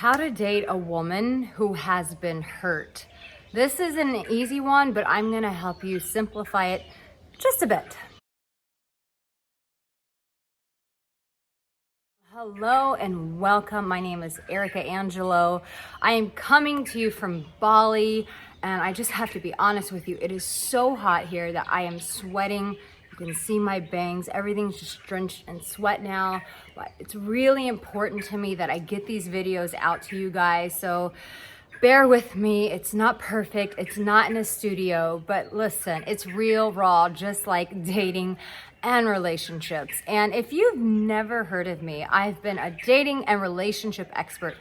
How to date a woman who has been hurt. This is an easy one, but I'm gonna help you simplify it just a bit. Hello and welcome. My name is Arica Angelo. I am coming to you from Bali, and I just have to be honest with you. It is so hot here that I am sweating. You can see my bangs. Everything's just drenched in sweat now. But it's really important to me that I get these videos out to you guys. So bear with me. It's not perfect. It's not in a studio, but listen, it's real, raw, just like dating and relationships. And if you've never heard of me, I've been a dating and relationship expert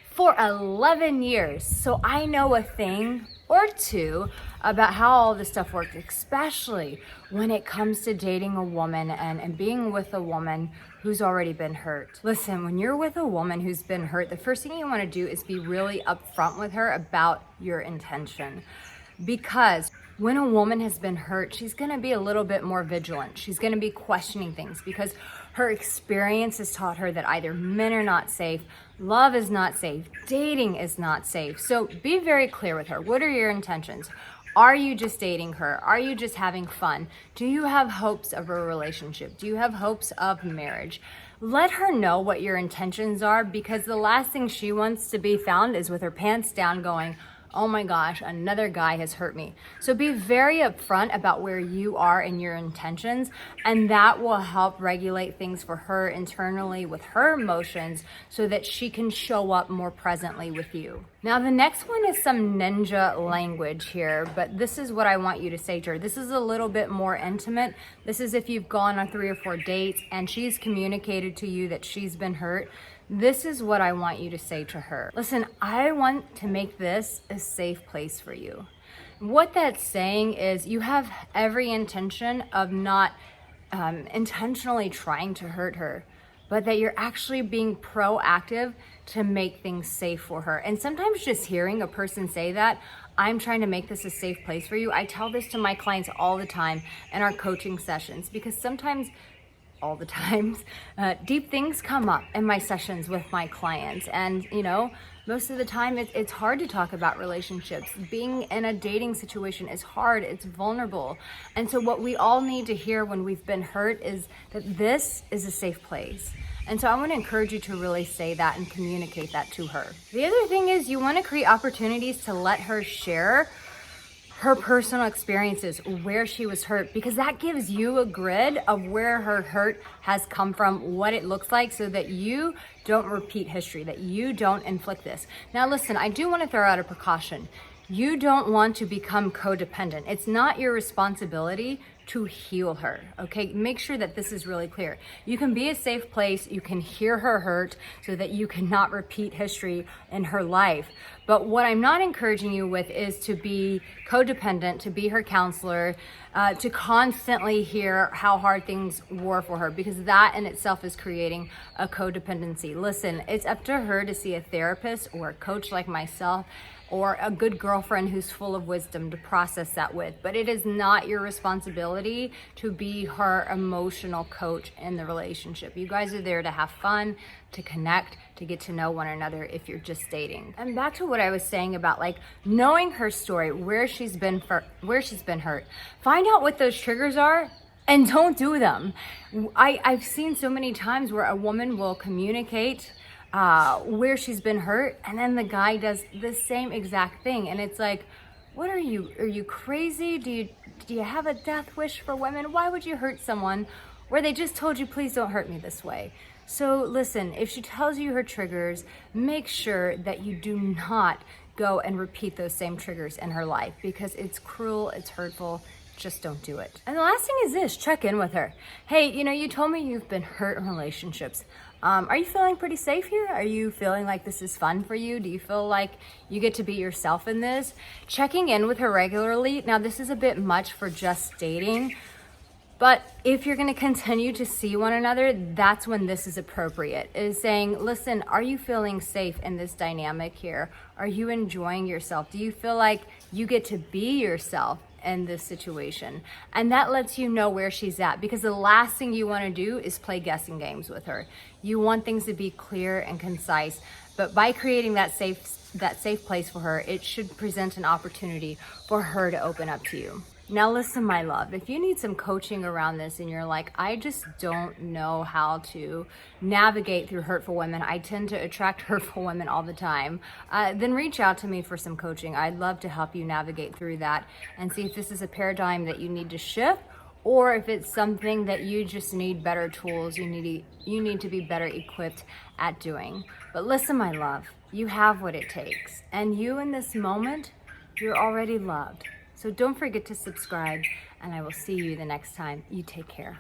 for 11 years. So I know a thing or two about how all this stuff works, especially when it comes to dating a woman and being with a woman who's already been hurt. Listen, when you're with a woman who's been hurt, the first thing you want to do is be really upfront with her about your intention. Because when a woman has been hurt, she's going to be a little bit more vigilant. She's going to be questioning things because her experience has taught her that either men are not safe, love is not safe, dating is not safe. So be very clear with her. What are your intentions? Are you just dating her? Are you just having fun? Do you have hopes of a relationship? Do you have hopes of marriage? Let her know what your intentions are, because the last thing she wants to be found is with her pants down going, oh my gosh, another guy has hurt me. So be very upfront about where you are in your intentions, and that will help regulate things for her internally with her emotions so that she can show up more presently with you. Now, the next one is some ninja language here, but this is what I want you to say to her. This is a little bit more intimate. This is if you've gone on 3 or 4 dates and she's communicated to you that she's been hurt. This is what I want you to say to her. Listen, I want to make this a safe place for you. What that's saying is you have every intention of not intentionally trying to hurt her, but that you're actually being proactive to make things safe for her. And sometimes just hearing a person say that, I'm trying to make this a safe place for you. I tell this to my clients all the time in our coaching sessions, because sometimes all the times, deep things come up in my sessions with my clients. And, most of the time it's hard to talk about relationships. Being in a dating situation is hard, it's vulnerable. And so what we all need to hear when we've been hurt is that this is a safe place. And so I want to encourage you to really say that and communicate that to her. The other thing is you want to create opportunities to let her share her personal experiences, where she was hurt, because that gives you a grid of where her hurt has come from, what it looks like, so that you don't repeat history, that you don't inflict this. Now listen, I do want to throw out a precaution. You don't want to become codependent. It's not your responsibility to heal her, okay? Make sure that this is really clear. You can be a safe place, you can hear her hurt so that you cannot repeat history in her life. But what I'm not encouraging you with is to be codependent, to be her counselor, to constantly hear how hard things were for her, because that in itself is creating a codependency. Listen, it's up to her to see a therapist or a coach like myself, or a good girlfriend who's full of wisdom to process that with. But it is not your responsibility to be her emotional coach in the relationship. You guys are there to have fun, to connect, to get to know one another if you're just dating. And back to what I was saying about knowing her story, where she's been hurt. Find out what those triggers are and don't do them. I've seen so many times where a woman will communicate where she's been hurt, and then the guy does the same exact thing, and it's like, what are you crazy? Do you have a death wish for women? Why would you hurt someone where they just told you, please don't hurt me this way? So listen, if she tells you her triggers, make sure that you do not go and repeat those same triggers in her life, because it's cruel, it's hurtful. Just don't do it. And the last thing is this, check in with her. Hey, you told me you've been hurt in relationships. Are you feeling pretty safe here? Are you feeling like this is fun for you? Do you feel like you get to be yourself in this? Checking in with her regularly. Now, this is a bit much for just dating, but if you're going to continue to see one another, that's when this is appropriate. Is saying, listen, are you feeling safe in this dynamic here? Are you enjoying yourself? Do you feel like you get to be yourself in this situation. And that lets you know where she's at, because the last thing you want to do is play guessing games with her. You want things to be clear and concise, but by creating that safe place for her, it should present an opportunity for her to open up to you. Now listen, my love, if you need some coaching around this and you're like, I just don't know how to navigate through hurtful women, I tend to attract hurtful women all the time, then reach out to me for some coaching. I'd love to help you navigate through that and see if this is a paradigm that you need to shift, or if it's something that you just need better tools, you need to be better equipped at doing. But listen, my love, you have what it takes. And you in this moment, you're already loved. So don't forget to subscribe, and I will see you the next time. You take care.